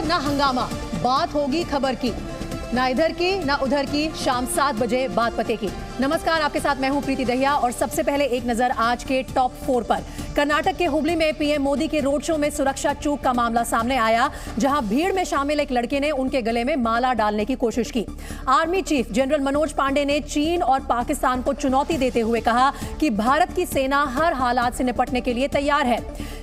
ना हंगामा, बात होगी खबर की, ना इधर की ना उधर की। शाम 7 बजे बात पते की। नमस्कार, आपके साथ मैं हूं प्रीति दहिया और सबसे पहले एक नजर आज के टॉप 4 पर। कर्नाटक के हुबली में पीएम मोदी के रोड शो में सुरक्षा चूक का मामला सामने आया, जहां भीड़ में शामिल एक लड़के ने उनके गले में माला डालने की कोशिश की। Army chief general Manoj Pande ने चीन और पाकिस्तान को चुनौती देते हुए कहा कि भारत की सेना हर हालात से निपटने के लिए तैयार है।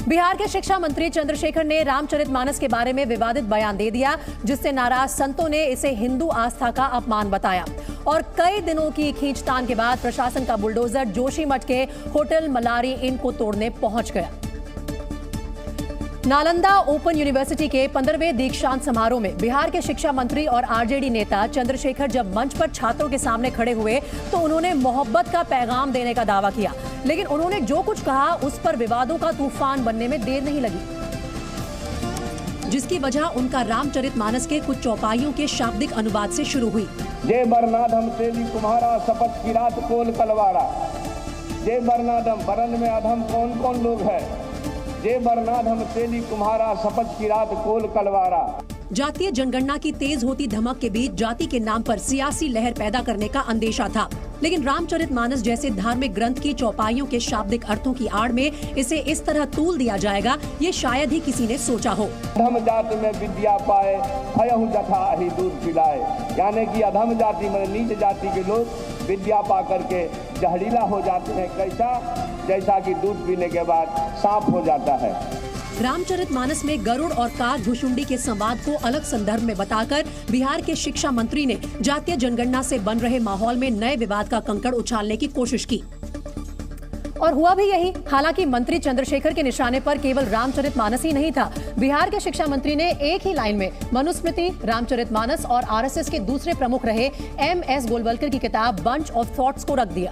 बिहार के शिक्षा मंत्री चंद्रशेखर ने रामचरितमानस के बारे में विवादित बयान दे दिया, जिससे नाराज संतों ने इसे हिंदू आस्था का अपमान बताया। और कई दिनों की खींचतान के बाद प्रशासन का बुलडोजर जोशीमठ के होटल मलारी इन को तोड़ने पहुंच गया। नालंदा ओपन यूनिवर्सिटी के 15वें दीक्षांत समारोह में बिहार के शिक्षा मंत्री और आरजेडी नेता चंद्रशेखर जब मंच पर छात्रों के सामने खड़े हुए तो उन्होंने मोहब्बत का पैगाम देने का दावा किया, लेकिन उन्होंने जो कुछ कहा उस पर विवादों का तूफान बनने में देर नहीं लगी, जिसकी वजह उनका रामचरितमानस के कुछ चौपाइयों के शाब्दिक अनुवाद से शुरू हुई। जय बरनाधम तेली तुम्हारा शपथ की रात कोल कलवारा। जय बरनाधम, बरन में अधम कौन कौन लोग है। जय बरनाधम तेली तुम्हारा शपथ की रात कोल कलवारा। जातीय जनगणना की तेज होती धमक के बीच जाति के नाम पर सियासी लहर पैदा करने का अंदेशा था, लेकिन रामचरितमानस जैसे धार्मिक ग्रंथ की चौपाइयों के शाब्दिक अर्थों की आड़ में इसे इस तरह तूल दिया जाएगा, ये शायद ही किसी ने सोचा हो। अधम जाति में विद्या पाए भयहु जथा ही दूध पिलाए, यानी कि अधम जाति में नीच जाति के लोग विद्या पा करके जहरीला हो जाते हैं, कैसा जैसा कि दूध पीने के बाद सांप हो जाता है। रामचरितमानस में गरुड़ और काग भुशुंडी के संवाद को अलग संदर्भ में बताकर बिहार के शिक्षा मंत्री ने जातीय जनगणना से बन रहे माहौल में नए विवाद का कंकड़ उछालने की कोशिश की, और हुआ भी यही। हालांकि मंत्री चंद्रशेखर के निशाने पर केवल रामचरितमानस ही नहीं था। बिहार के शिक्षा मंत्री ने एक ही लाइन में मनुस्मृति, रामचरितमानस और आरएसएस के दूसरे प्रमुख रहे MS गोलवलकर की किताब बंच ऑफ थॉट्स को रख दिया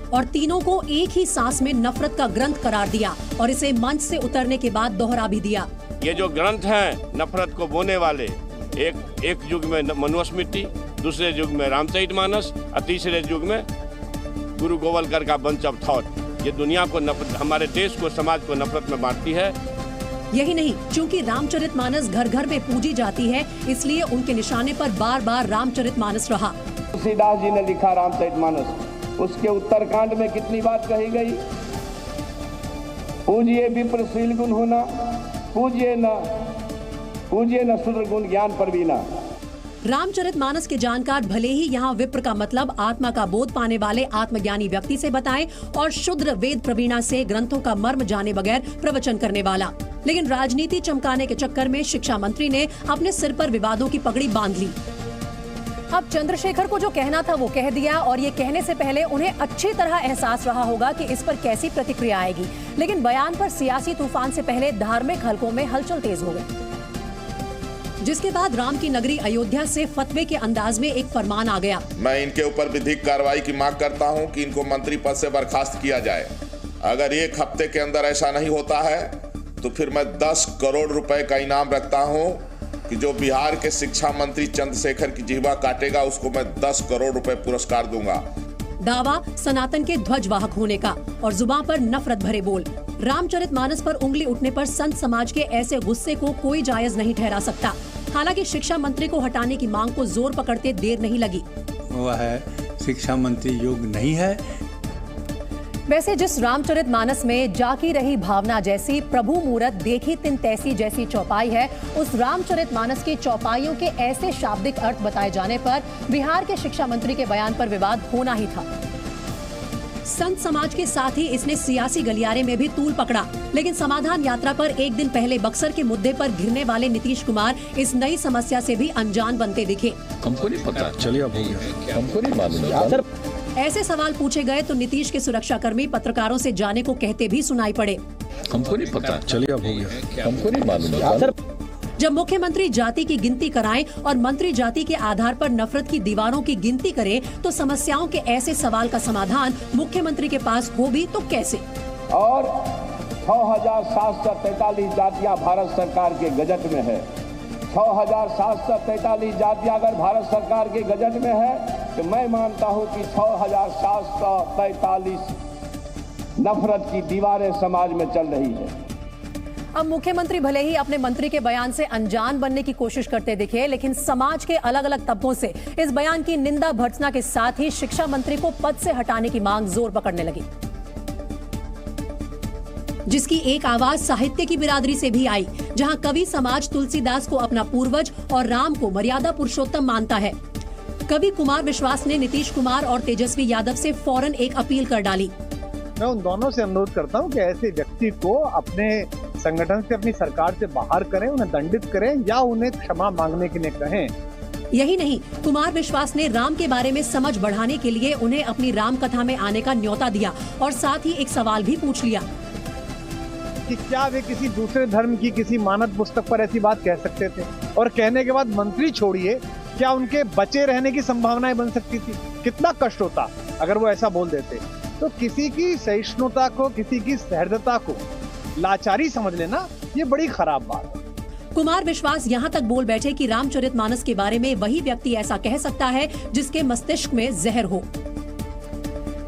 और तीनों को एक ही सांस में नफरत का ग्रंथ करार दिया और इसे मंच से उतरने के बाद दोहरा भी दिया। ये जो ग्रंथ हैं नफरत को बोने वाले, एक युग में मनुस्मृति, दूसरे युग में रामचरितमानस और तीसरे युग में गुरु गोवलकर का बंच ऑफ थॉट, ये दुनिया को हमारे देश को, समाज को नफरत में बांटती है। यही नहीं, चूंकि रामचरितमानस घर घर में पूजी जाती है, इसलिए उनके निशाने पर बार बार रामचरितमानस रहा। तुलसीदास जी ने लिखा रामचरितमानस, उसके उत्तरकांड में कितनी बात कही गई। पूजिए विप्र शील गुण होना, पूजिए न शूद्र गुण ज्ञान परवीना। रामचरितमानस के जानकार भले ही यहाँ विप्र का मतलब आत्मा का बोध पाने वाले आत्मज्ञानी व्यक्ति से बताएं और शूद्र वेद प्रवीणा से ग्रंथों का मर्म जाने बगैर प्रवचन करने वाला, लेकिन राजनीति चमकाने के चक्कर में शिक्षा मंत्री ने अपने सिर पर विवादों की पगड़ी बांध ली। अब चंद्रशेखर को जो कहना था वो कह दिया, और ये कहने से पहले उन्हें अच्छी तरह एहसास रहा होगा कि इस पर कैसी प्रतिक्रिया आएगी, लेकिन बयान पर सियासी तूफान से पहले धार्मिक हलकों में हलचल तेज हो गई, जिसके बाद राम की नगरी अयोध्या से फतवे के अंदाज में एक फरमान आ गया। मैं इनके ऊपर विधिक कार्रवाई की मांग करता हूं कि इनको मंत्री पद से बर्खास्त किया जाए। अगर 1 हफ्ते के अंदर ऐसा नहीं होता है तो फिर मैं 10 करोड़ रुपए का इनाम रखता हूं कि जो बिहार के शिक्षा मंत्री चंद्रशेखर की जिह्वा काटेगा उसको मैं 10 करोड़ रुपए पुरस्कार दूंगा। दावा सनातन के ध्वजवाहक होने का और जुबान पर नफरत भरे बोल। रामचरितमानस पर उंगली उठने पर संत समाज के ऐसे गुस्से को कोई जायज नहीं ठहरा सकता। हालांकि शिक्षा मंत्री को हटाने की मांग को जोर पकड़ते देर नहीं लगी। वह शिक्षा मंत्री योग्य नहीं है। वैसे जिस रामचरितमानस में जाकी रही भावना जैसी, प्रभु मूरत देखी तिन तैसी जैसी चौपाई है, उस रामचरितमानस की चौपाइयों के ऐसे शाब्दिक अर्थ बताए जाने पर बिहार के शिक्षा मंत्री के बयान पर विवाद होना ही था। संत समाज के साथ ही इसने सियासी गलियारे में भी तूल पकड़ा, लेकिन समाधान यात्रा पर एक दिन पहले बक्सर के मुद्दे पर घिरने वाले नीतीश कुमार इस नई समस्या से भी अनजान बनते दिखे। हमको नहीं पता, चलिए अब हो गया, हमको नहीं मालूम। ऐसे सवाल पूछे गए तो नीतीश के सुरक्षाकर्मी पत्रकारों से जाने को कहते भी सुनाई पड़े। हमको नहीं पता, चलिए अब हो गया, हमको नहीं मालूम। जब मुख्यमंत्री जाति की गिनती कराएं और मंत्री जाति के आधार पर नफरत की दीवारों की गिनती करें तो समस्याओं के ऐसे सवाल का समाधान मुख्यमंत्री के पास हो भी तो कैसे। और 6,743 जातियां भारत सरकार के गजट में है। 6,743 जातियां अगर भारत सरकार के गजट में है तो मैं मानता हूं कि 6,743 नफरत की दीवारें समाज में चल रही है। अब मुख्यमंत्री भले ही अपने मंत्री के बयान से अनजान बनने की कोशिश करते दिखे, लेकिन समाज के अलग अलग तबकों से इस बयान की निंदा भर्त्सना के साथ ही शिक्षा मंत्री को पद से हटाने की मांग जोर पकड़ने लगी, जिसकी एक आवाज साहित्य की बिरादरी से भी आई, जहां कवि समाज तुलसीदास को अपना पूर्वज और राम को मर्यादा पुरुषोत्तम मानता है। कवि कुमार विश्वास ने नीतीश कुमार और तेजस्वी यादव से फौरन एक अपील कर डाली। मैं उन दोनों से अनुरोध करता हूं कि ऐसे व्यक्ति को अपने संगठन से, अपनी सरकार से बाहर करें, उन्हें दंडित करें या उन्हें क्षमा मांगने के लिए कहें। यही नहीं, कुमार विश्वास ने राम के बारे में समझ बढ़ाने के लिए उन्हें अपनी राम कथा में आने का न्योता दिया और साथ ही एक सवाल भी पूछ लिया कि क्या वे किसी दूसरे धर्म की किसी मानद पुस्तक पर ऐसी बात कह सकते थे, और कहने के बाद मंत्री छोड़िए, क्या उनके बचे रहने की संभावनाएं बन सकती थी? कितना कष्ट होता अगर वो ऐसा बोल देते। तो किसी की सहिष्णुता को, किसी की सहृदयता को लाचारी समझ लेना, ये बड़ी खराब बात है। कुमार विश्वास यहाँ तक बोल बैठे कि रामचरितमानस के बारे में वही व्यक्ति ऐसा कह सकता है जिसके मस्तिष्क में जहर हो।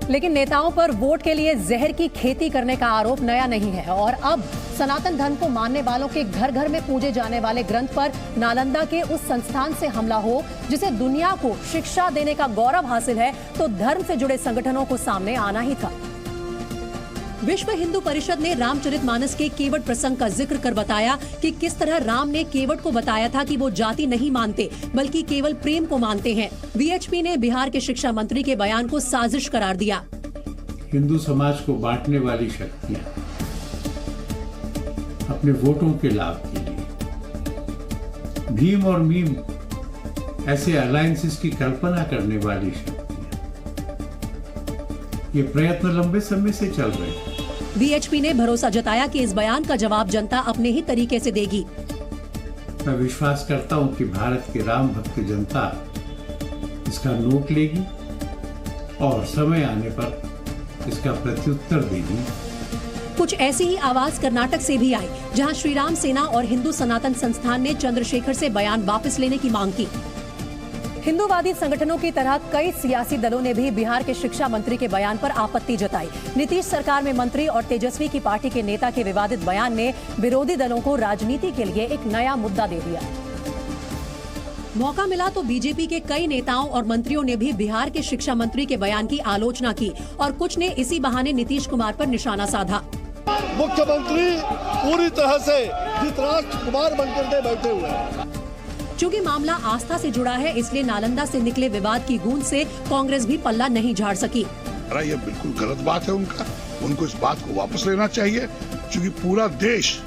लेकिन नेताओं पर वोट के लिए जहर की खेती करने का आरोप नया नहीं है, और अब सनातन धर्म को मानने वालों के घर घर में पूजे जाने वाले ग्रंथ पर नालंदा के उस संस्थान से हमला हो जिसे दुनिया को शिक्षा देने का गौरव हासिल है, तो धर्म से जुड़े संगठनों को सामने आना ही था। विश्व हिंदू परिषद ने रामचरितमानस के केवट प्रसंग का जिक्र कर बताया कि किस तरह राम ने केवट को बताया था कि वो जाति नहीं मानते बल्कि केवल प्रेम को मानते हैं। वीएचपी ने बिहार के शिक्षा मंत्री के बयान को साजिश करार दिया। हिंदू समाज को बांटने वाली शक्तियां अपने वोटों के लाभ के लिए भीम और मीम ऐसे अलायंसेस की कल्पना करने वाली शक्तियां, ये प्रयत्न लंबे समय से चल रहे हैं। वीएचपी ने भरोसा जताया कि इस बयान का जवाब जनता अपने ही तरीके से देगी। मैं विश्वास करता हूं कि भारत की राम भक्त जनता इसका नोट लेगी और समय आने पर इसका प्रत्युत्तर देगी। कुछ ऐसी ही आवाज कर्नाटक से भी आई, जहां श्री राम सेना और हिंदू सनातन संस्थान ने चंद्रशेखर से बयान वापस लेने की मांग की। हिंदूवादी संगठनों की तरह कई सियासी दलों ने भी बिहार के शिक्षा मंत्री के बयान पर आपत्ति जताई। नीतीश सरकार में मंत्री और तेजस्वी की पार्टी के नेता के विवादित बयान ने विरोधी दलों को राजनीति के लिए एक नया मुद्दा दे दिया। मौका मिला तो बीजेपी के कई नेताओं और मंत्रियों ने भी बिहार के शिक्षा मंत्री के बयान की आलोचना की और कुछ ने इसी बहाने नीतीश कुमार पर निशाना साधा। मुख्यमंत्री पूरी तरह से धृतराष्ट्र कुमार बनकर के बैठे हुए हैं। चूँकि मामला आस्था से जुड़ा है, इसलिए नालंदा से निकले विवाद की गूंज से कांग्रेस भी पल्ला नहीं झाड़ सकी। ये बिल्कुल गलत बात है उनको इस बात को वापस लेना चाहिए, क्योंकि पूरा देश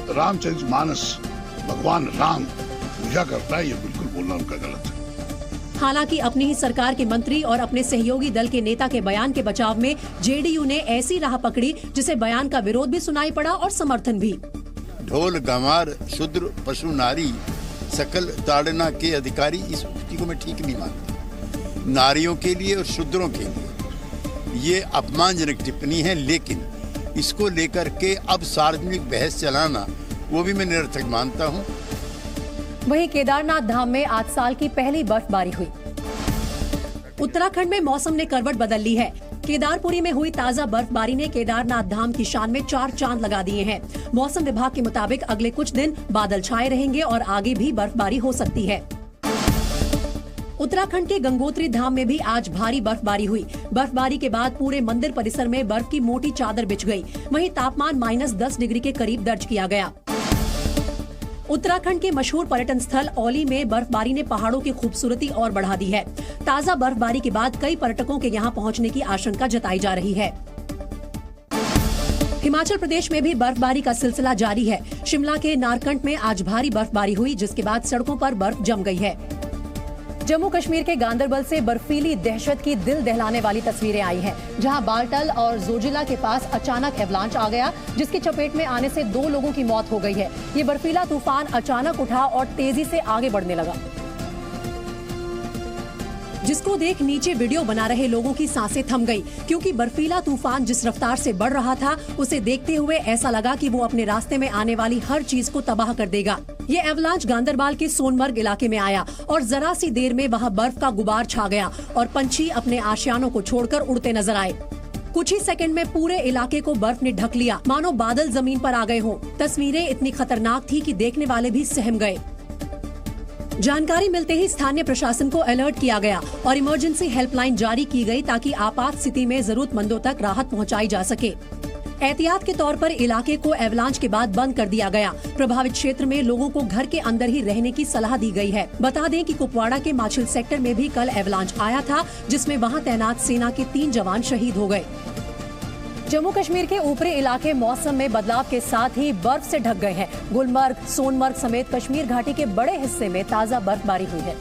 रामचरितमानस भगवान राम पूजा करता है, ये बिल्कुल बोलना उनका गलत है। हालांकि अपनी ही सरकार के मंत्री और अपने सहयोगी दल के नेता के बयान के बचाव में जेडीयू ने ऐसी राह पकड़ी जिसे बयान का विरोध भी सुनाई पड़ा और समर्थन भी। ढोल गंवार शूद्र पशु नारी सकल ताड़ना के अधिकारी, इस उक्ति को मैं ठीक नहीं मानता। नारियों के लिए और शूद्रों के लिए ये अपमानजनक टिप्पणी है, लेकिन इसको लेकर के अब सार्वजनिक बहस चलाना वो भी मैं निरर्थक मानता हूँ। वहीं केदारनाथ धाम में आज साल की पहली बर्फबारी हुई। उत्तराखंड में मौसम ने करवट बदल ली है। केदारपुरी में हुई ताजा बर्फबारी ने केदारनाथ धाम की शान में 4 चांद लगा दिए हैं। मौसम विभाग के मुताबिक अगले कुछ दिन बादल छाए रहेंगे और आगे भी बर्फबारी हो सकती है। उत्तराखंड के गंगोत्री धाम में भी आज भारी बर्फबारी हुई। बर्फबारी के बाद पूरे मंदिर परिसर में बर्फ की मोटी चादर बिछ गई। वहीं तापमान -10 डिग्री के करीब दर्ज किया गया। उत्तराखंड के मशहूर पर्यटन स्थल औली में बर्फबारी ने पहाड़ों की खूबसूरती और बढ़ा दी है। ताजा बर्फबारी के बाद कई पर्यटकों के यहां पहुंचने की आशंका जताई जा रही है। हिमाचल प्रदेश में भी बर्फबारी का सिलसिला जारी है। शिमला के नारकंड में आज भारी बर्फबारी हुई, जिसके बाद सड़कों पर बर्फ जम गई है। जम्मू कश्मीर के गांदरबल से बर्फीली दहशत की दिल दहलाने वाली तस्वीरें आई हैं, जहां बाल्टल और जोजिला के पास अचानक एवलांच आ गया, जिसकी चपेट में आने से 2 लोगों की मौत हो गई है। ये बर्फीला तूफान अचानक उठा और तेजी से आगे बढ़ने लगा, जिसको देख नीचे वीडियो बना रहे लोगों की सांसें थम गई, क्योंकि बर्फीला तूफान जिस रफ्तार से बढ़ रहा था, उसे देखते हुए ऐसा लगा कि वो अपने रास्ते में आने वाली हर चीज को तबाह कर देगा। ये एवलांच गांदरबल के सोनमर्ग इलाके में आया और जरा सी देर में वहां बर्फ का गुबार छा गया और पंछी अपने आशियानों को छोड़कर उड़ते नजर आए। कुछ ही सेकंड में पूरे इलाके को बर्फ ने ढक लिया, मानो बादल जमीन पर आ गए हों। तस्वीरें इतनी खतरनाक थी कि देखने वाले भी सहम गए। जानकारी मिलते ही स्थानीय प्रशासन को अलर्ट किया गया और इमरजेंसी हेल्पलाइन जारी की गई ताकि आपात स्थिति में जरूरतमंदों तक राहत पहुंचाई जा सके। एहतियात के तौर पर इलाके को एवलांच के बाद बंद कर दिया गया। प्रभावित क्षेत्र में लोगों को घर के अंदर ही रहने की सलाह दी गई है। बता दें कि कुपवाड़ा के माछिल सेक्टर में भी कल एवलांच आया था, जिसमें वहां तैनात सेना के 3 जवान शहीद हो गए। जम्मू कश्मीर के ऊपरी इलाके मौसम में बदलाव के साथ ही बर्फ से ढक गए हैं। गुलमर्ग, सोनमर्ग समेत कश्मीर घाटी के बड़े हिस्से में ताजा बर्फबारी हुई है,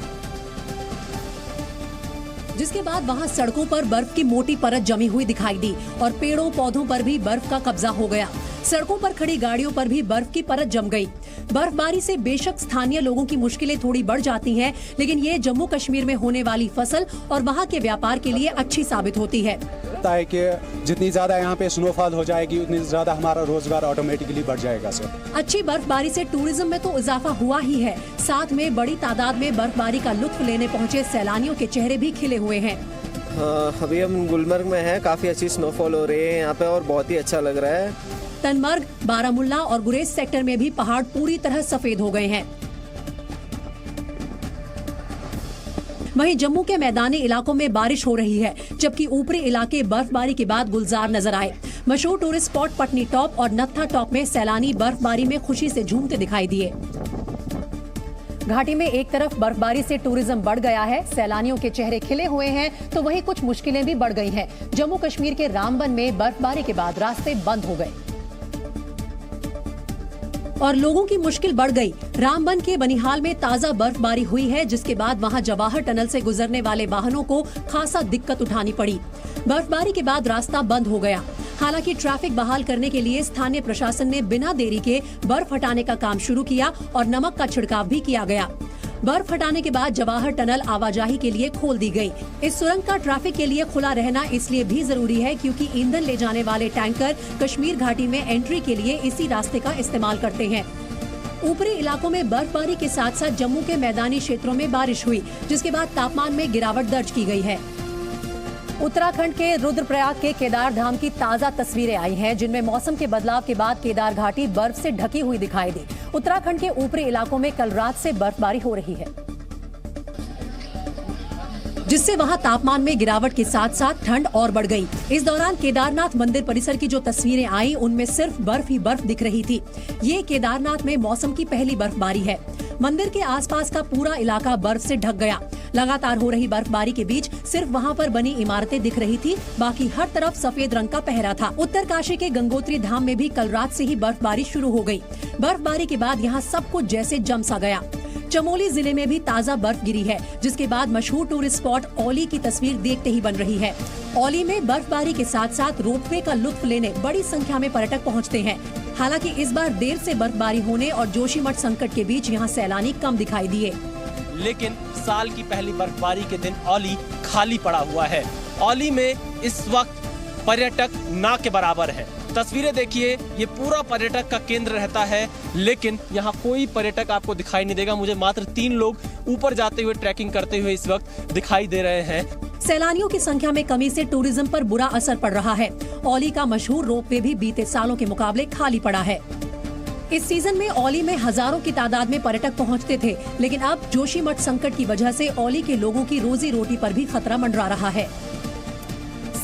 जिसके बाद वहां सड़कों पर बर्फ की मोटी परत जमी हुई दिखाई दी और पेड़ों पौधों पर भी बर्फ का कब्जा हो गया। सड़कों पर खड़ी गाड़ियों पर भी बर्फ की परत जम गई। बर्फबारी से बेशक स्थानीय लोगों की मुश्किलें थोड़ी बढ़ जाती हैं, लेकिन ये जम्मू कश्मीर में होने वाली फसल और वहाँ के व्यापार के लिए अच्छी साबित होती है। है कि जितनी ज्यादा यहाँ पे स्नोफॉल हो जाएगी उतनी ज्यादा हमारा रोजगार ऑटोमेटिकली बढ़ जाएगा सर। अच्छी बर्फबारी से टूरिज्म में तो इजाफा हुआ ही है, साथ में बड़ी तादाद में बर्फबारी का लुत्फ लेने पहुँचे सैलानियों के चेहरे भी खिले हुए हैं। अभी हम गुलमर्ग में हैं, काफी अच्छी स्नोफॉल हो रही है यहाँ पे और बहुत ही अच्छा लग रहा है। तनमर्ग, बारामुल्ला और गुरेज सेक्टर में भी पहाड़ पूरी तरह सफेद हो गए हैं। वहीं जम्मू के मैदानी इलाकों में बारिश हो रही है, जबकि ऊपरी इलाके बर्फबारी के बाद गुलजार नजर आए। मशहूर टूरिस्ट स्पॉट पटनी टॉप और नत्था टॉप में सैलानी बर्फबारी में खुशी से झूमते दिखाई दिए। घाटी में एक तरफ बर्फबारी से टूरिज्म बढ़ गया है, सैलानियों के चेहरे खिले हुए हैं, तो वहीं कुछ मुश्किलें भी बढ़ गई हैं। जम्मू कश्मीर के रामबन में बर्फबारी के बाद रास्ते बंद हो गए और लोगों की मुश्किल बढ़ गई। रामबन के बनिहाल में ताजा बर्फबारी हुई है, जिसके बाद वहां जवाहर टनल से गुजरने वाले वाहनों को खासा दिक्कत उठानी पड़ी। बर्फबारी के बाद रास्ता बंद हो गया। हालांकि ट्रैफिक बहाल करने के लिए स्थानीय प्रशासन ने बिना देरी के बर्फ हटाने का काम शुरू किया और नमक का छिड़काव भी किया गया। बर्फ हटाने के बाद जवाहर टनल आवाजाही के लिए खोल दी गई। इस सुरंग का ट्रैफिक के लिए खुला रहना इसलिए भी जरूरी है क्योंकि ईंधन ले जाने वाले टैंकर कश्मीर घाटी में एंट्री के लिए इसी रास्ते का इस्तेमाल करते हैं। ऊपरी इलाकों में बर्फबारी के साथ साथ जम्मू के मैदानी क्षेत्रों में बारिश हुई, जिसके बाद तापमान में गिरावट दर्ज की गई है। उत्तराखंड के रुद्रप्रयाग के केदार धाम की ताजा तस्वीरें आई हैं, जिनमें मौसम के बदलाव के बाद केदार घाटी बर्फ से ढकी हुई दिखाई दी। उत्तराखंड के ऊपरी इलाकों में कल रात से बर्फबारी हो रही है, जिससे वहां तापमान में गिरावट के साथ साथ ठंड और बढ़ गई। इस दौरान केदारनाथ मंदिर परिसर की जो तस्वीरें आई, उनमें सिर्फ बर्फ ही बर्फ दिख रही थी। ये केदारनाथ में मौसम की पहली बर्फबारी है। मंदिर के आसपास का पूरा इलाका बर्फ से ढक गया। लगातार हो रही बर्फबारी के बीच सिर्फ वहां पर बनी इमारतें दिख रही थी, बाकी हर तरफ सफेद रंग का पहरा था। उत्तरकाशी के गंगोत्री धाम में भी कल रात से ही बर्फबारी शुरू हो गई। बर्फबारी के बाद यहाँ सब कुछ जैसे जम सा गया। चमोली जिले में भी ताजा बर्फ गिरी है, जिसके बाद मशहूर टूरिस्ट स्पॉट औली की तस्वीर देखते ही बन रही है। औली में बर्फबारी के साथ साथ रोपवे का लुत्फ लेने बड़ी संख्या में पर्यटक पहुंचते हैं। हालांकि इस बार देर से बर्फबारी होने और जोशीमठ संकट के बीच यहाँ सैलानी कम दिखाई दिए। लेकिन साल की पहली बर्फबारी के दिन औली खाली पड़ा हुआ है। औली में इस वक्त पर्यटक ना के बराबर है। तस्वीरें देखिए, ये पूरा पर्यटक का केंद्र रहता है, लेकिन यहाँ कोई पर्यटक आपको दिखाई नहीं देगा। मुझे मात्र 3 लोग ऊपर जाते हुए ट्रैकिंग करते हुए इस वक्त दिखाई दे रहे हैं। सैलानियों की संख्या में कमी से टूरिज्म पर बुरा असर पड़ रहा है। औली का मशहूर रोपवे भी बीते सालों के मुकाबले खाली पड़ा है। इस सीजन में औली में हजारों की तादाद में पर्यटक पहुंचते थे, लेकिन अब जोशीमठ संकट की वजह से औली के लोगों की रोजी रोटी पर भी खतरा मंडरा रहा है।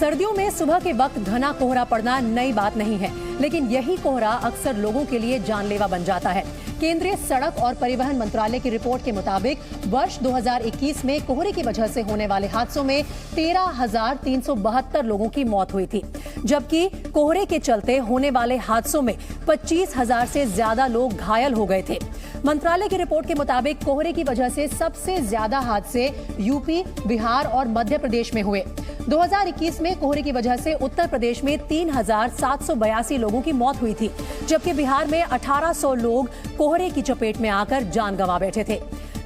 सर्दियों में सुबह के वक्त घना कोहरा पड़ना नई बात नहीं है, लेकिन यही कोहरा अक्सर लोगों के लिए जानलेवा बन जाता है। केंद्रीय सड़क और परिवहन मंत्रालय की रिपोर्ट के मुताबिक वर्ष 2021 में कोहरे की वजह से होने वाले हादसों में 13,372 लोगों की मौत हुई थी, जबकि कोहरे के चलते होने वाले हादसों में 25,000 से ज्यादा लोग घायल हो गए थे। मंत्रालय की रिपोर्ट के मुताबिक कोहरे की वजह से सबसे ज्यादा हादसे यूपी, बिहार और मध्य प्रदेश में हुए। 2021 में कोहरे की वजह से उत्तर प्रदेश में 3,782 लोगों की मौत हुई थी, जबकि बिहार में 1,800 लोग कोहरे की चपेट में आकर जान गंवा बैठे थे।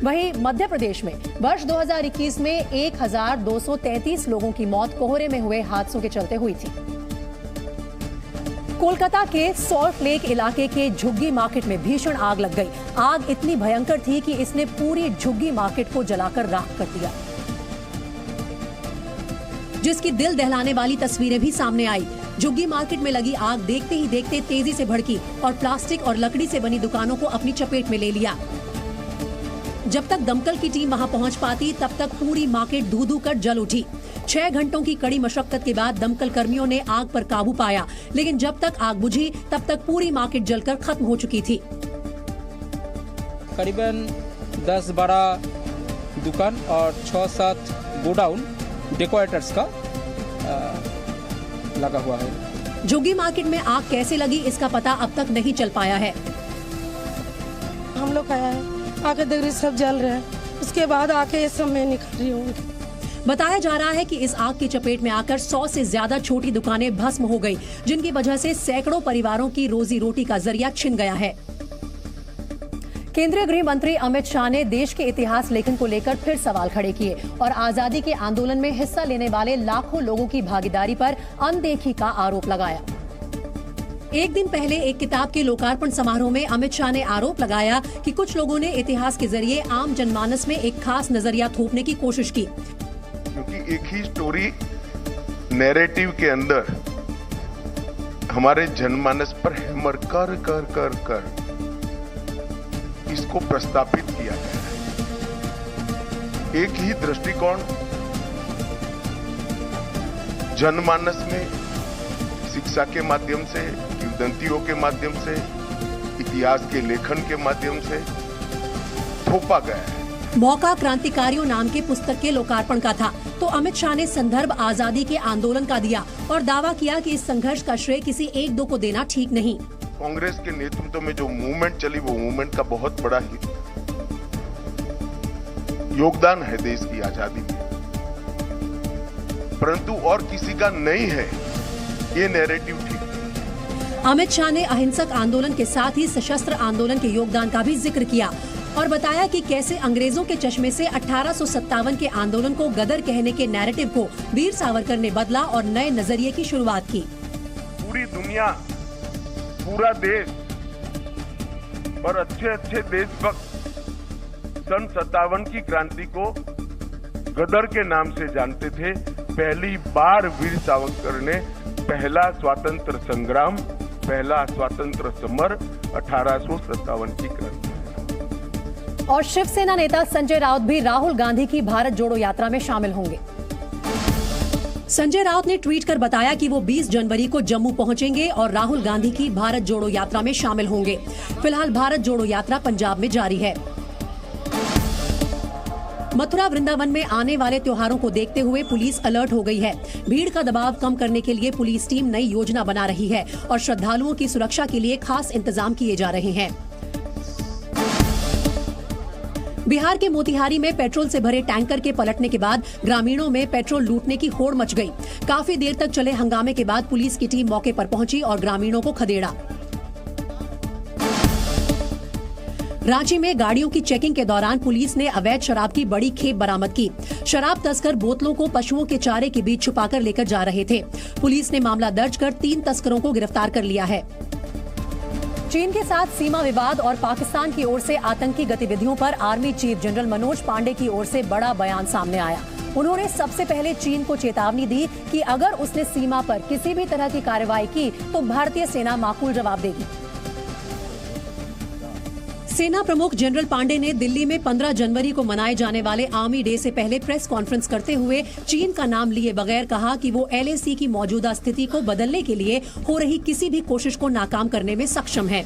वहीं मध्य प्रदेश में वर्ष 2021 में 1,233 लोगों की मौत कोहरे में हुए हादसों के चलते हुई थी। कोलकाता के सॉल्ट लेक इलाके के झुग्गी मार्केट में भीषण आग लग गई। आग इतनी भयंकर थी कि इसने पूरी झुग्गी मार्केट को जलाकर राख कर दिया। जिसकी दिल दहलाने वाली तस्वीरें भी सामने आई। झुग्गी मार्केट में लगी आग देखते ही देखते तेजी से भड़की और प्लास्टिक और लकड़ी से बनी दुकानों को अपनी चपेट में ले लिया। जब तक दमकल की टीम वहां पहुंच पाती तब तक पूरी मार्केट धू-धू कर जल उठी। 6 घंटों की कड़ी मशक्कत के बाद दमकल कर्मियों ने आग पर काबू पाया, लेकिन जब तक आग बुझी तब तक पूरी मार्केट जलकर खत्म हो चुकी थी। करीबन 10-12 दुकान और 6-7 गोडाउन डेकोरेटर्स का लगा हुआ है। झुग्गी मार्केट में आग कैसे लगी इसका पता अब तक नहीं चल पाया है। हम लोग आया है, आके देख रहे सब जल रहे हैं, उसके बाद आके ये सब मैं निकल रही हूँ। बताया जा रहा है कि इस आग की चपेट में आकर 100 से ज्यादा छोटी दुकानें भस्म हो गई, जिनकी वजह से सैकड़ों परिवारों की रोजी रोटी का जरिया छिन गया है। केंद्रीय गृह मंत्री अमित शाह ने देश के इतिहास लेखन को लेकर फिर सवाल खड़े किए और आजादी के आंदोलन में हिस्सा लेने वाले लाखों लोगों की भागीदारी पर अनदेखी का आरोप लगाया। एक दिन पहले एक किताब के लोकार्पण समारोह में अमित शाह ने आरोप लगाया कि कुछ लोगों ने इतिहास के जरिए आम जनमानस में एक खास नजरिया थोपने की कोशिश की। क्योंकि एक ही स्टोरी नैरेटिव के अंदर हमारे जनमानस पर हैमर कर कर कर कर इसको प्रस्तापित किया गया है। एक ही दृष्टिकोण जनमानस में शिक्षा के माध्यम से, किंवदंतियों के माध्यम से, इतिहास के लेखन के माध्यम से थोपा गया है। मौका क्रांतिकारियों नाम के पुस्तक के लोकार्पण का था, तो अमित शाह ने संदर्भ आजादी के आंदोलन का दिया और दावा किया कि इस संघर्ष का श्रेय किसी एक दो को देना ठीक नहीं। कांग्रेस के नेतृत्व में जो मूवमेंट चली वो मूवमेंट का बहुत बड़ा योगदान है देश की आजादी में, परंतु और किसी का नहीं है, ये नैरेटिव ठीक। अमित शाह ने अहिंसक आंदोलन के साथ ही सशस्त्र आंदोलन के योगदान का भी जिक्र किया और बताया कि कैसे अंग्रेजों के चश्मे से 1857 के आंदोलन को गदर कहने के नैरेटिव को वीर सावरकर ने बदला और नए नजरिए की शुरुआत की। पूरी दुनिया, पूरा देश और अच्छे देशभक्त सन 57 की क्रांति को गदर के नाम से जानते थे। पहली बार वीर सावरकर ने पहला स्वतंत्र संग्राम, पहला स्वतंत्र समर 1857 की क्रांति। और शिवसेना नेता संजय राउत भी राहुल गांधी की भारत जोड़ो यात्रा में शामिल होंगे। संजय राउत ने ट्वीट कर बताया कि वो 20 जनवरी को जम्मू पहुंचेंगे और राहुल गांधी की भारत जोड़ो यात्रा में शामिल होंगे। फिलहाल भारत जोड़ो यात्रा पंजाब में जारी है। मथुरा वृंदावन में आने वाले त्योहारों को देखते हुए पुलिस अलर्ट हो गई है। भीड़ का दबाव कम करने के लिए पुलिस टीम नई योजना बना रही है और श्रद्धालुओं की सुरक्षा के लिए खास इंतजाम किए जा रहे हैं। बिहार के मोतिहारी में पेट्रोल से भरे टैंकर के पलटने के बाद ग्रामीणों में पेट्रोल लूटने की होड़ मच गई। काफी देर तक चले हंगामे के बाद पुलिस की टीम मौके पर पहुंची और ग्रामीणों को खदेड़ा। रांची में गाड़ियों की चेकिंग के दौरान पुलिस ने अवैध शराब की बड़ी खेप बरामद की। शराब तस्कर बोतलों को पशुओं के चारे के बीच छुपाकर लेकर जा रहे थे। पुलिस ने मामला दर्ज कर 3 तस्करों को गिरफ्तार कर लिया है। चीन के साथ सीमा विवाद और पाकिस्तान की ओर से आतंकी गतिविधियों पर army chief general Manoj Pande की ओर से बड़ा बयान सामने आया। उन्होंने सबसे पहले चीन को चेतावनी दी कि अगर उसने सीमा पर किसी भी तरह की कार्रवाई की तो भारतीय सेना माकूल जवाब देगी। सेना प्रमुख जनरल पांडे ने दिल्ली में 15 जनवरी को मनाए जाने वाले आर्मी डे से पहले प्रेस कॉन्फ्रेंस करते हुए चीन का नाम लिए बगैर कहा कि वो LAC की मौजूदा स्थिति को बदलने के लिए हो रही किसी भी कोशिश को नाकाम करने में सक्षम है।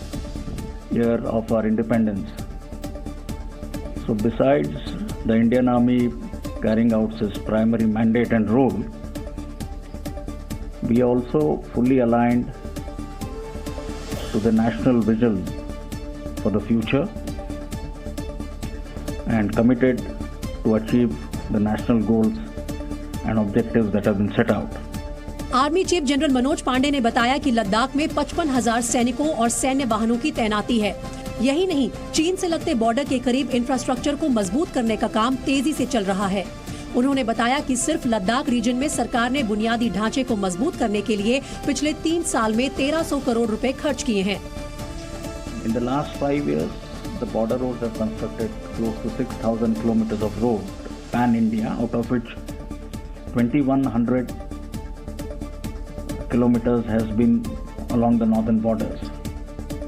Year of our independence. So besides the Indian Army carrying out its primary mandate and role, we also fully aligned to the national vision for the future and committed to achieve the national goals and objectives that have been set out. Army chief general Manoj Pande ने बताया कि लद्दाख में 55,000 सैनिकों और सैन्य वाहनों की तैनाती है। यही नहीं, चीन से लगते बॉर्डर के करीब इंफ्रास्ट्रक्चर को मजबूत करने का काम तेजी से चल रहा है। उन्होंने बताया कि सिर्फ लद्दाख रीजन में सरकार ने बुनियादी ढांचे को मजबूत करने के लिए पिछले 3 साल में 1300 करोड़ रुपए खर्च किए हैं। In the last 5 years, the border roads have constructed close to 6,000 kilometers of road pan India, out of which 2100 kilometers has been along the northern borders.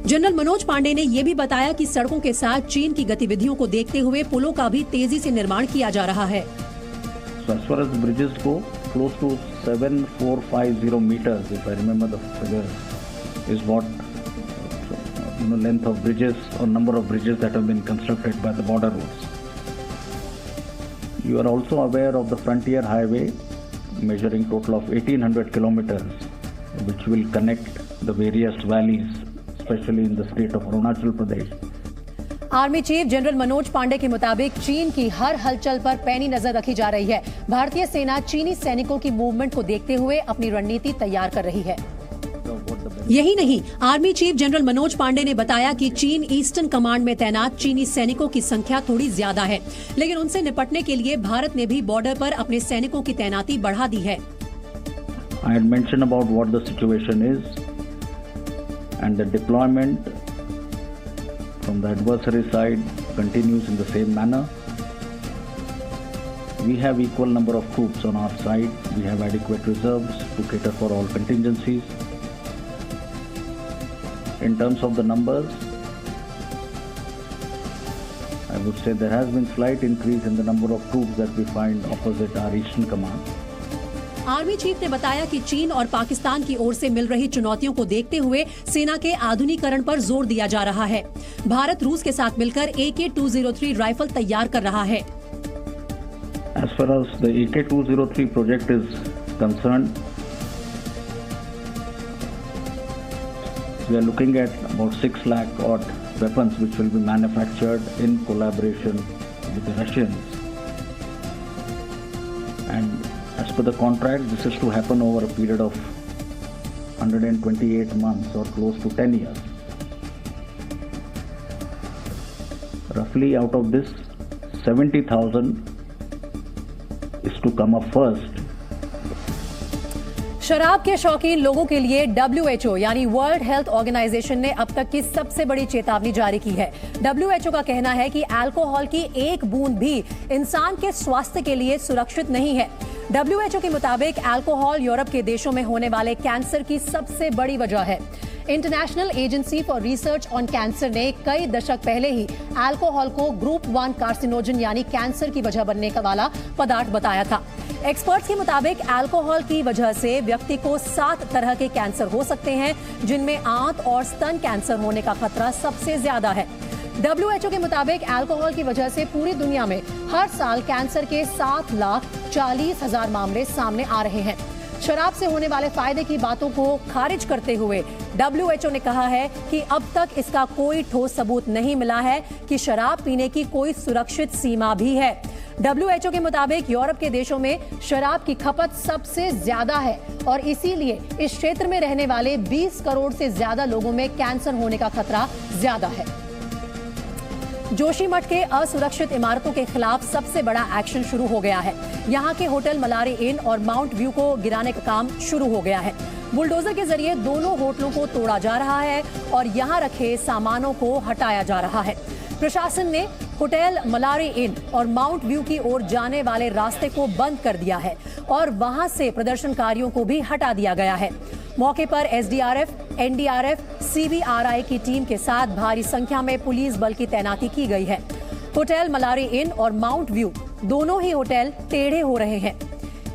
General Manoj Pande ने यह भी बताया कि सड़कों के साथ चीन की गतिविधियों को देखते हुए पुलों का भी तेजी से निर्माण किया जा रहा है. So as far as the bridges go, close to 7450 meters, if I remember the figure, is what length of bridges or number of bridges that have been constructed by the border roads. You are also aware of the frontier highway measuring total of 1800 kilometers, which will connect the various valleys, especially in the state of Arunachal Pradesh. Army chief general Manoj Pande के मुताबिक चीन की हर हलचल पर पैनी नजर रखी जा रही है. भारतीय सेना चीनी सैनिकों की मूवमेंट को देखते हुए अपनी रणनीति तैयार कर रही है. यही नहीं, army chief general Manoj Pande ने बताया कि चीन ईस्टर्न कमांड में तैनात चीनी सैनिकों की संख्या थोड़ी ज्यादा है, लेकिन उनसे निपटने के लिए भारत ने भी बॉर्डर पर अपने सैनिकों की तैनाती बढ़ा दी है. I had mentioned about what the situation is and the deployment from the adversary side continues in the same manner. We have equal number of troops on our side. We have adequate reserves to cater for all contingencies. In terms of the numbers, I would say there has been slight increase in the number of troops that we find opposite our eastern command. Army chief ने बताया कि चीन और पाकिस्तान की ओर से मिल रही चुनौतियों को देखते हुए सेना के आधुनिकीकरण पर जोर दिया जा रहा है. भारत रूस के साथ मिलकर AK-203 राइफल तैयार कर रहा है. As far as the AK-203 project is concerned, we are looking at about 6 lakh odd weapons which will be manufactured in collaboration with the Russians. And as per the contract, this is to happen over a period of 128 months or close to 10 years. Roughly out of this, 70,000 is to come up first. शराब के शौकीन लोगों के लिए WHO यानी world health organisation ने अब तक की सबसे बड़ी चेतावनी जारी की है. WHO का कहना है कि अल्कोहल की एक बूंद भी इंसान के स्वास्थ्य के लिए सुरक्षित नहीं है. WHO के मुताबिक अल्कोहल यूरोप के देशों में होने वाले कैंसर की सबसे बड़ी वजह है. International agency for research on cancer ने कई दशक पहले ही अल्कोहल को ग्रुप 1 कार्सिनोजन यानी कैंसर की वजह बनने का वाला पदार्थ बताया था. एक्सपर्ट्स के मुताबिक अल्कोहल की वजह से व्यक्ति को 7 तरह के कैंसर हो सकते हैं, जिनमें आंत और स्तन कैंसर होने का खतरा सबसे ज्यादा है. WHO के मुताबिक अल्कोहल की वजह से पूरी दुनिया में हर साल कैंसर के 7,40,000 मामले सामने आ रहे हैं. शराब से होने वाले फायदे की बातों को खारिज करते हुए WHO ने कहा है कि अब तक इसका कोई ठोस सबूत नहीं मिला है कि शराब पीने की कोई सुरक्षित सीमा भी है. WHO के मुताबिक यूरोप के देशों में शराब की खपत सबसे ज्यादा है और इसीलिए इस क्षेत्र में रहने वाले 20 करोड़ से ज्यादा लोगों में कैंसर होने का खतरा ज्यादा है. जोशीमठ के असुरक्षित इमारतों के खिलाफ सबसे बड़ा एक्शन शुरू हो गया है. यहां के होटल मलारी इन और माउंट व्यू को गिराने का काम शुरू हो गया है. बुलडोजर के जरिए दोनों होटलों को तोड़ा जा रहा है और यहां रखे सामानों को हटाया जा रहा है. प्रशासन ने होटल मलारी इन और माउंट व्यू की ओर जाने वाले रास्ते को बंद कर दिया है और वहां से प्रदर्शनकारियों को भी हटा दिया गया है. मौके पर SDRF, NDRF, CBRI की टीम के साथ भारी संख्या में पुलिस बल की तैनाती की गई है. होटल मलारी इन और माउंट व्यू दोनों ही होटल टेढ़े हो रहे हैं.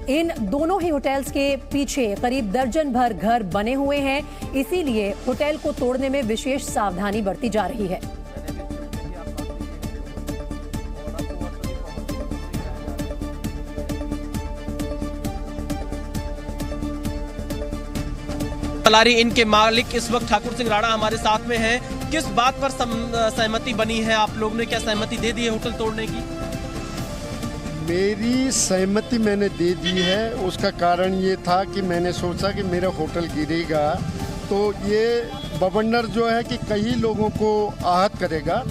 इन दोनों ही होटल्स के पीछे करीब दर्जन भर घर बने हुए हैं, इसीलिए होटल को तोड़ने में विशेष सावधानी बरती जा रही है. मलारी इन के मालिक इस वक्त ठाकुर सिंह राणा हमारे साथ में हैं. किस बात पर सहमति बनी है? आप लोगों ने क्या सहमति दे दी है होटल तोड़ने की? मेरी सहमति मैंने दे दी है. उसका कारण ये था कि मैंने सोचा कि मेरा होटल गिरेगा तो ये बवंडर जो है कि कई लोगों को आहत करेगा,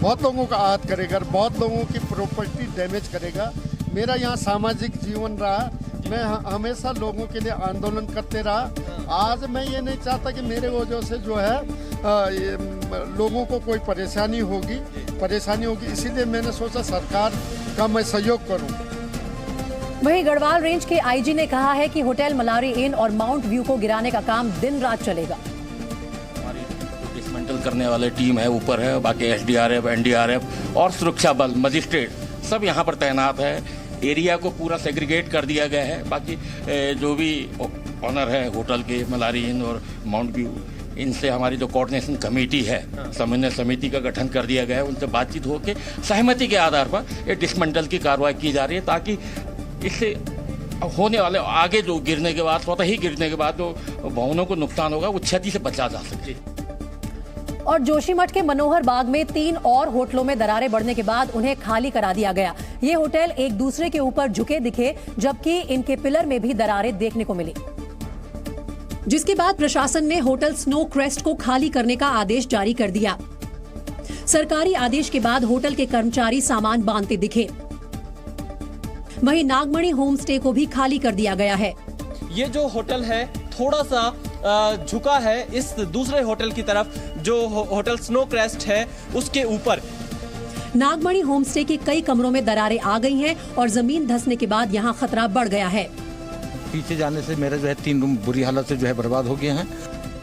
बहुत लोगों का आहत करेगा, बहुत लोगों की प्रॉपर्टी डैमेज करेगा. मेरा यहाँ सामाजिक जीवन रहा, मैं हमेशा लोगों के लिए आंदोलन करते रहा. आज मैं ये नहीं चाहता कि मेरे वजह से जो है लोगों को कोई परेशानी होगी, इसीलिए मैंने सोचा सरकार का मैं सहयोग करूं. वहीं गढ़वाल रेंज के आईजी ने कहा है कि होटल मलारी इन और माउंट व्यू को गिराने का काम दिन रात चलेगा। डिसमेंटल करने वाले टीम है ऊपर है, बाकी एसडीआरएफ, एनडीआरएफ और सुरक्षा बल, मजिस्ट्रेट सब यहाँ पर तैनात है। एरिया को पूरा सेग्रीगेट कर दिया गया है। बाकी जो भी ऑनर है होटल के, मलारी इन और माउंट व्यू, इनसे हमारी जो कोऑर्डिनेशन कमेटी है, समन्वय समिति का गठन कर दिया गया है। उनसे बातचीत होकर सहमति के आधार पर ये डिसमेंटल की कार्रवाई की जा रही है, ताकि इससे होने वाले आगे जो गिरने के बाद, स्वतः ही गिरने के बाद जो भवनों को नुकसान होगा वो क्षति से बचा जा सके। और जोशीमठ के मनोहर बाग में 3 और होटलों में दरारें बढ़ने के बाद उन्हें खाली करा दिया गया। ये होटल एक दूसरे के ऊपर झुके दिखे, जबकि इनके पिलर में भी दरारें देखने को मिली, जिसके बाद प्रशासन ने होटल स्नो क्रेस्ट को खाली करने का आदेश जारी कर दिया। सरकारी आदेश के बाद होटल के कर्मचारी सामान बांधते दिखे। वहीं नागमणि होम स्टे को भी खाली कर दिया गया है। ये जो होटल है थोड़ा सा झुका है इस दूसरे होटल की तरफ, जो होटल स्नो क्रेस्ट है उसके ऊपर। नागमणि होम स्टे के कई कमरों में दरारें आ गई हैं और जमीन धंसने के बाद यहाँ खतरा बढ़ गया है। पीछे जाने से मेरे जो है 3 रूम बुरी हालत से जो है बर्बाद हो गए हैं।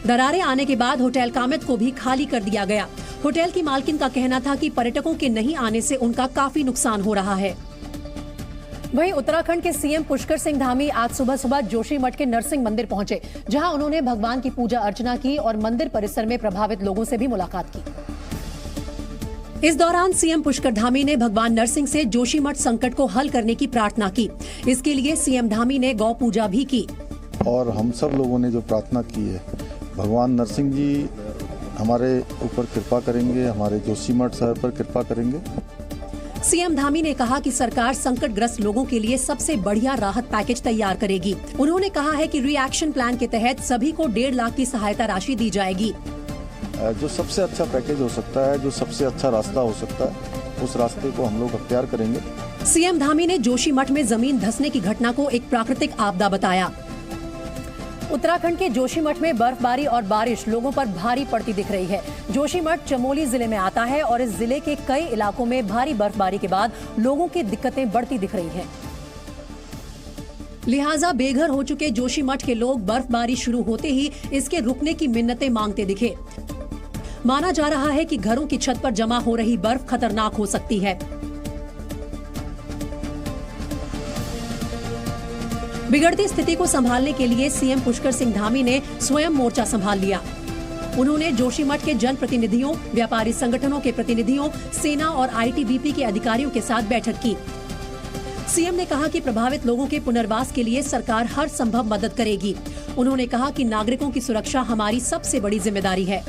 दरारें आने के बाद होटल कामित को भी खाली कर दिया गया। होटल की मालकिन का कहना था कि पर्यटकों के नहीं आने से उनका काफी नुकसान हो रहा है। वहीं उत्तराखंड के सीएम पुष्कर सिंह धामी आज सुबह जोशीमठ के नरसिंह मंदिर पहुंचे, जहां उन्होंने भगवान की पूजा अर्चना की और मंदिर परिसर में प्रभावित लोगों से भी मुलाकात की। इस दौरान सीएम पुष्कर धामी ने भगवान नरसिंह से जोशीमठ संकट को हल करने की प्रार्थना की। इसके लिए सीएम धामी ने गौ पूजा भी की। और हम सब लोगों ने जो प्रार्थना की है, भगवान नरसिंह जी हमारे ऊपर कृपा करेंगे, हमारे जोशीमठ शहर पर कृपा करेंगे। सीएम धामी ने कहा कि सरकार संकटग्रस्त लोगों के लिए सबसे बढ़िया राहत पैकेज तैयार करेगी। उन्होंने कहा है कि रिएक्शन प्लान के तहत सभी को 1.5 लाख की सहायता राशि दी जाएगी। जो सबसे अच्छा पैकेज हो सकता है, जो सबसे अच्छा रास्ता हो सकता है, उस रास्ते को हम लोग अख्तियार करेंगे। सीएम धामी ने जोशीमठ में जमीन धंसने की घटना को एक प्राकृतिक आपदा बताया। उत्तराखंड के जोशीमठ में बर्फबारी और बारिश लोगों पर भारी पड़ती दिख रही है। जोशीमठ चमोली जिले में आता है और इस जिले के कई इलाकों में भारी बर्फबारी के बाद लोगों की दिक्कतें बढ़ती दिख रही हैं। लिहाजा बेघर हो चुके जोशीमठ के लोग बर्फबारी शुरू होते ही इसके रुकने की मिन्नतें मांगते दिखे। माना जा रहा है कि घरों की छत पर जमा हो रही बर्फ खतरनाक हो सकती है। बिगड़ती स्थिति को संभालने के लिए सीएम पुष्कर सिंह धामी ने स्वयं मोर्चा संभाल लिया। उन्होंने जोशीमठ के जनप्रतिनिधियों, व्यापारी संगठनों के प्रतिनिधियों, सेना और आईटीबीपी के अधिकारियों के साथ बैठक की। सीएम ने कहा कि प्रभावित लोगों के पुनर्वास के लिए सरकार हर संभव मदद करेगी। उन्होंने कहा कि नागरिकों की सुरक्षा हमारी सबसे बड़ी जिम्मेदारी है।